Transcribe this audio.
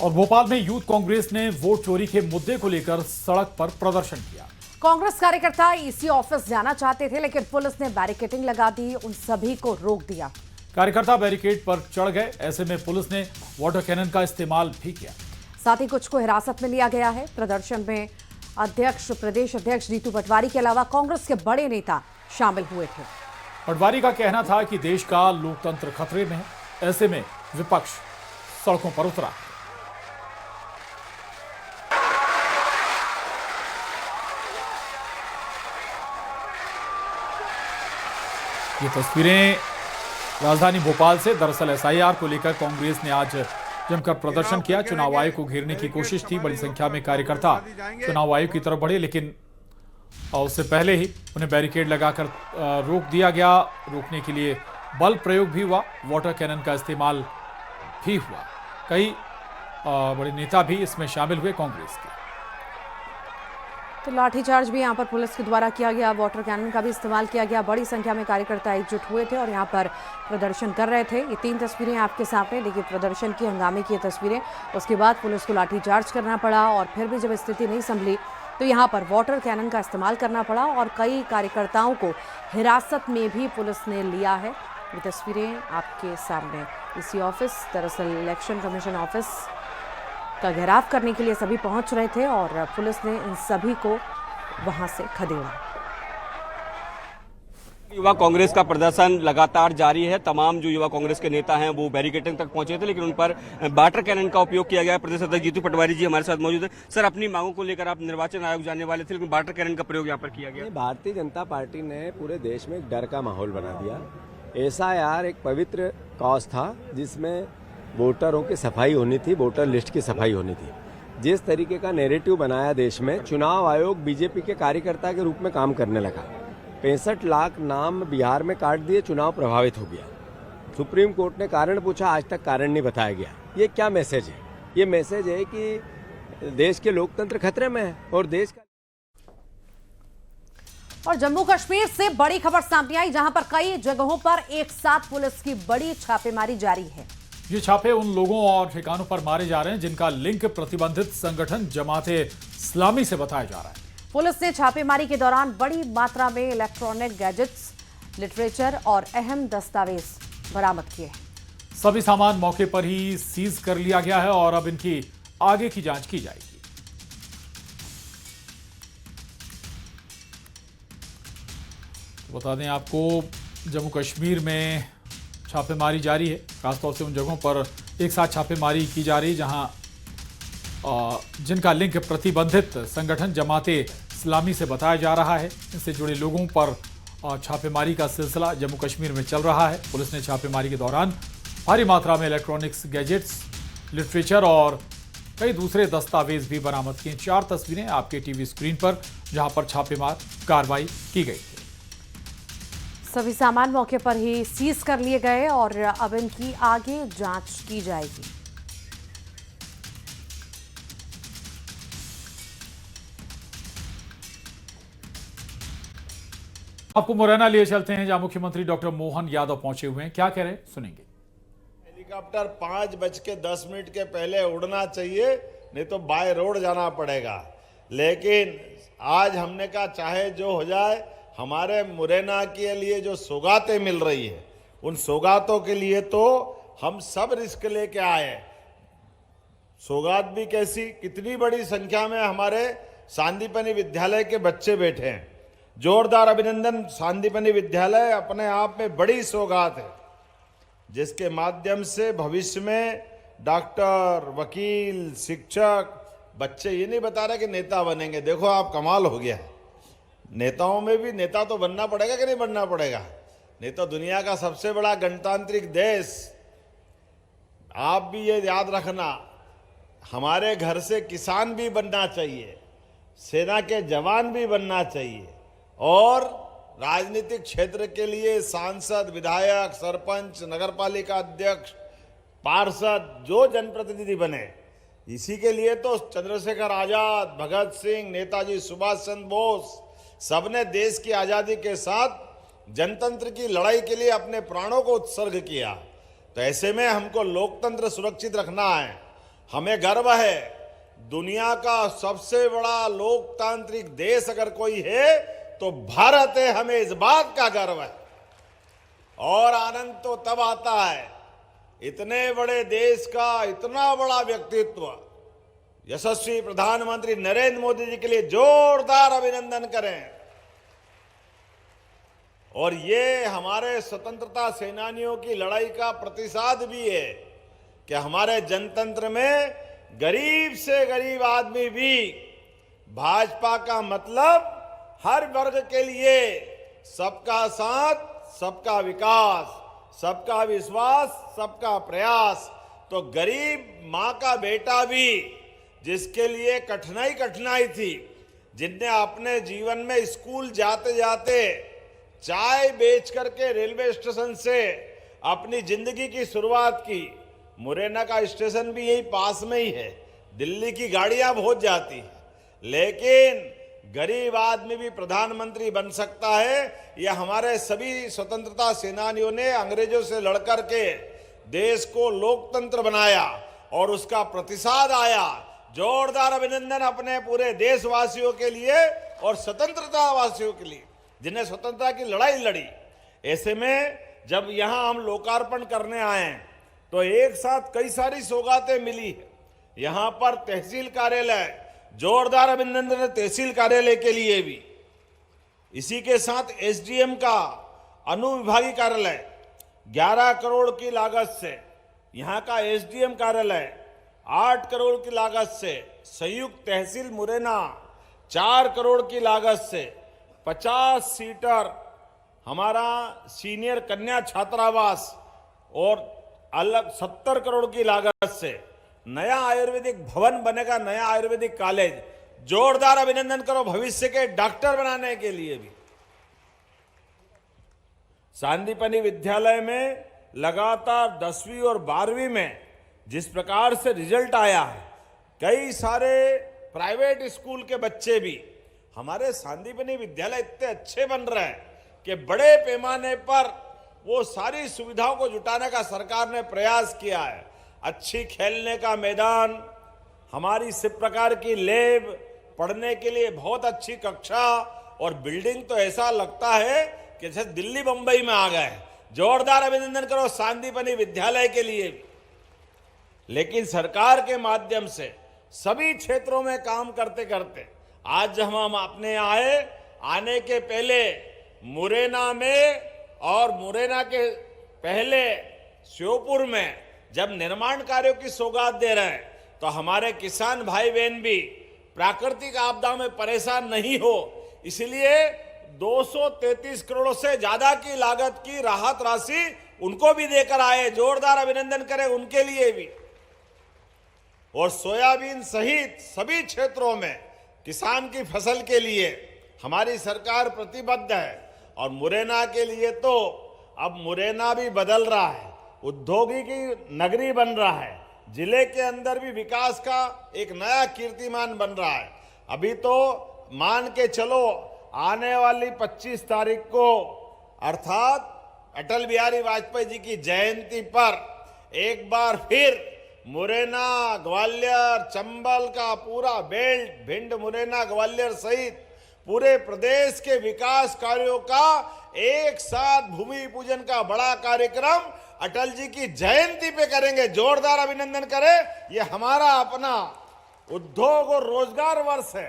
और भोपाल में यूथ कांग्रेस ने वोट चोरी के मुद्दे को लेकर सड़क पर प्रदर्शन किया। कांग्रेस कार्यकर्ता ईसी ऑफिस जाना चाहते थे, लेकिन पुलिस ने बैरिकेडिंग लगा दी, उन सभी को रोक दिया। कार्यकर्ता बैरिकेड पर चढ़ गए, ऐसे में पुलिस ने वाटर कैनन का इस्तेमाल भी किया। साथ ही कुछ को हिरासत में लिया गया है। प्रदर्शन में प्रदेश अध्यक्ष जीतू पटवारी के अलावा कांग्रेस के बड़े नेता शामिल हुए थे। पटवारी का कहना था कि देश का लोकतंत्र खतरे में है, ऐसे में विपक्ष सड़कों पर उतरा। ये तस्वीरें राजधानी भोपाल से। दरअसल एसआईआर को लेकर कांग्रेस ने आज जमकर प्रदर्शन किया। चुनाव आयोग को घेरने की कोशिश थी। बड़ी संख्या में कार्यकर्ता चुनाव आयोग की तरफ बढ़े, लेकिन उससे पहले ही उन्हें बैरिकेड लगाकर रोक दिया गया। रोकने के लिए बल प्रयोग भी हुआ, वाटर कैनन का इस्तेमाल भी हुआ। कई बड़े नेता भी इसमें शामिल हुए कांग्रेस के। तो लाठीचार्ज भी यहां पर पुलिस के द्वारा किया गया, वाटर कैनन का भी इस्तेमाल किया गया। बड़ी संख्या में कार्यकर्ता एकजुट हुए थे और यहां पर प्रदर्शन कर रहे थे। ये 3 तस्वीरें आपके सामने देखिए, प्रदर्शन की, हंगामे की तस्वीरें। उसके बाद पुलिस को लाठीचार्ज करना पड़ा और फिर भी जब स्थिति नहीं संभली तो यहाँ पर वाटर कैनन का इस्तेमाल करना पड़ा और कई कार्यकर्ताओं को हिरासत में भी पुलिस ने लिया है। ये तस्वीरें आपके सामने। ईसी ऑफिस, दरअसल इलेक्शन कमीशन ऑफिस का घेराव करने के लिए सभी पहुंच रहे थे और पुलिस ने इन सभी को वहां से खदेड़ा। युवा कांग्रेस का प्रदर्शन लगातार जारी है। तमाम जो युवा कांग्रेस के नेता हैं वो बैरिकेडिंग तक पहुंचे थे, लेकिन उन पर वाटर कैनन का उपयोग किया गया। प्रदेश अध्यक्ष जीतू पटवारी जी हमारे साथ मौजूद है। सर, अपनी मांगों को लेकर आप निर्वाचन आयोग जाने वाले थे, लेकिन वाटर कैनन का प्रयोग यहाँ पर किया गया। भारतीय जनता पार्टी ने पूरे देश में एक डर का माहौल बना दिया। एसआईआर एक पवित्र कॉज था जिसमें वोटरों की सफाई होनी थी, वोटर लिस्ट की सफाई होनी थी। जिस तरीके का नैरेटिव बनाया देश में, चुनाव आयोग बीजेपी के कार्यकर्ता के रूप में काम करने लगा। 65 लाख नाम बिहार में काट दिए, चुनाव प्रभावित हो गया। सुप्रीम कोर्ट ने कारण पूछा, आज तक कारण नहीं बताया गया। ये क्या मैसेज है? ये मैसेज है कि देश के लोकतंत्र खतरे में है और देश का। और जम्मू कश्मीर से बड़ी खबर सामने आई, जहां पर कई जगहों पर एक साथ पुलिस की बड़ी छापेमारी जारी है। ये छापे उन लोगों और ठिकानों पर मारे जा रहे हैं जिनका लिंक प्रतिबंधित संगठन जमाते इस्लामी से बताया जा रहा है। पुलिस ने छापेमारी के दौरान बड़ी मात्रा में इलेक्ट्रॉनिक गैजेट्स, लिटरेचर और अहम दस्तावेज बरामद किए हैं। सभी सामान मौके पर ही सीज कर लिया गया है और अब इनकी आगे की जांच की जाएगी। तो बता दें आपको, जम्मू कश्मीर में छापेमारी जारी है। खासतौर से उन जगहों पर एक साथ छापेमारी की जा रही जहां जिनका लिंक प्रतिबंधित संगठन जमाते इस्लामी से बताया जा रहा है। इससे जुड़े लोगों पर छापेमारी का सिलसिला जम्मू कश्मीर में चल रहा है। पुलिस ने छापेमारी के दौरान भारी मात्रा में इलेक्ट्रॉनिक्स गैजेट्स, लिटरेचर और कई दूसरे दस्तावेज भी बरामद किए। 4 तस्वीरें आपके टीवी स्क्रीन पर, जहां पर छापेमार कार्रवाई की गई। सभी सामान मौके पर ही सीज कर लिए गए और अब इनकी आगे जांच की जाएगी। आपको मुरैना लिए चलते हैं, जहां मुख्यमंत्री डॉक्टर मोहन यादव पहुंचे हुए हैं। क्या कह रहे हैं, सुनेंगे। हेलीकॉप्टर 5:10 के पहले उड़ना चाहिए, नहीं तो बाय रोड जाना पड़ेगा। लेकिन आज हमने कहा चाहे जो हो जाए, हमारे मुरैना के लिए जो सौगातें मिल रही है, उन सौगातों के लिए तो हम सब रिस्क लेके आए। सौगात भी कैसी, कितनी बड़ी संख्या में हमारे सांदीपनि विद्यालय के बच्चे बैठे हैं। जोरदार अभिनंदन। सांदीपनि विद्यालय अपने आप में बड़ी सौगात है, जिसके माध्यम से भविष्य में डॉक्टर, वकील, शिक्षक, बच्चे ये नहीं बता रहे कि नेता बनेंगे। देखो आप, कमाल हो गया है। नेताओं में भी नेता तो बनना पड़ेगा कि नहीं बनना पड़ेगा? नहीं तो दुनिया का सबसे बड़ा गणतांत्रिक देश। आप भी ये याद रखना, हमारे घर से किसान भी बनना चाहिए, सेना के जवान भी बनना चाहिए और राजनीतिक क्षेत्र के लिए सांसद, विधायक, सरपंच, नगरपालिका अध्यक्ष, पार्षद, जो जनप्रतिनिधि बने, इसी के लिए तो चंद्रशेखर आजाद, भगत सिंह, नेताजी सुभाष चंद्र बोस सबने देश की आजादी के साथ जनतंत्र की लड़ाई के लिए अपने प्राणों को उत्सर्ग किया। तो ऐसे में हमको लोकतंत्र सुरक्षित रखना है, हमें गर्व है, दुनिया का सबसे बड़ा लोकतांत्रिक देश अगर कोई है तो भारत है। हमें इस बात का गर्व है। और आनंद तो तब आता है, इतने बड़े देश का इतना बड़ा व्यक्तित्व यशस्वी प्रधानमंत्री नरेंद्र मोदी जी के लिए जोरदार अभिनंदन करें। और ये हमारे स्वतंत्रता सेनानियों की लड़ाई का प्रतिसाद भी है कि हमारे जनतंत्र में गरीब से गरीब आदमी भी भाजपा का मतलब हर वर्ग के लिए सबका साथ, सबका विकास, सबका विश्वास, सबका प्रयास। तो गरीब मां का बेटा भी, जिसके लिए कठिनाई थी, जिनने अपने जीवन में स्कूल जाते जाते चाय बेच करके रेलवे स्टेशन से अपनी जिंदगी की शुरुआत की। मुरैना का स्टेशन भी यही पास में ही है, दिल्ली की गाड़ियां बहुत जाती हैं, लेकिन गरीब आदमी भी प्रधानमंत्री बन सकता है। यह हमारे सभी स्वतंत्रता सेनानियों ने अंग्रेजों से लड़कर के देश को लोकतंत्र बनाया और उसका प्रतिसाद आया। जोरदार अभिनंदन अपने पूरे देशवासियों के लिए और स्वतंत्रता वासियों के लिए जिन्हें स्वतंत्रता की लड़ाई लड़ी। ऐसे में जब यहां हम लोकार्पण करने आए हैं तो एक साथ कई सारी सौगातें मिली है। यहां पर तहसील कार्यालय, जोरदार अभिनंदन तहसील कार्यालय के लिए भी। इसी के साथ एसडीएम का अनुविभागीय कार्यालय 11 करोड़ की लागत से, यहां का एसडीएम कार्यालय 8 करोड़ की लागत से, संयुक्त तहसील मुरैना 4 करोड़ की लागत से, 50 सीटर हमारा सीनियर कन्या छात्रावास और अलग 70 करोड़ की लागत से नया आयुर्वेदिक भवन बनेगा, नया आयुर्वेदिक कॉलेज। जोरदार अभिनंदन करो भविष्य के डॉक्टर बनाने के लिए भी। सांदीपनि विद्यालय में लगातार 10वीं और 12वीं में जिस प्रकार से रिजल्ट आया है, कई सारे प्राइवेट स्कूल के बच्चे भी हमारे सांदीपनि विद्यालय इतने अच्छे बन रहे हैं कि बड़े पैमाने पर वो सारी सुविधाओं को जुटाने का सरकार ने प्रयास किया है। अच्छी खेलने का मैदान, हमारी इस प्रकार की लैब, पढ़ने के लिए बहुत अच्छी कक्षा और बिल्डिंग तो ऐसा लगता है कि जैसे दिल्ली बंबई में आ गए। जोरदार अभिनंदन करो सांदीपनि विद्यालय के लिए भी। लेकिन सरकार के माध्यम से सभी क्षेत्रों में काम करते करते आज जब हम अपने आने के पहले मुरैना में और मुरैना के पहले श्योपुर में जब निर्माण कार्यों की सौगात दे रहे हैं, तो हमारे किसान भाई बहन भी प्राकृतिक आपदा में परेशान नहीं हो, इसलिए 233 करोड़ से ज्यादा की लागत की राहत राशि उनको भी देकर आए। जोरदार अभिनंदन करें उनके लिए भी। और सोयाबीन सहित सभी क्षेत्रों में किसान की फसल के लिए हमारी सरकार प्रतिबद्ध है। और मुरैना के लिए तो अब मुरैना भी बदल रहा है, औद्योगिकी नगरी बन रहा है, जिले के अंदर भी विकास का एक नया कीर्तिमान बन रहा है। अभी तो मान के चलो आने वाली 25 तारीख को अर्थात अटल बिहारी वाजपेयी जी की जयंती पर एक बार फिर मुरैना, ग्वालियर, चंबल का पूरा बेल्ट, भिंड, मुरैना, ग्वालियर सहित पूरे प्रदेश के विकास कार्यों का एक साथ भूमि पूजन का बड़ा कार्यक्रम अटल जी की जयंती पे करेंगे। जोरदार अभिनंदन करें। यह हमारा अपना उद्योग और रोजगार वर्ष है।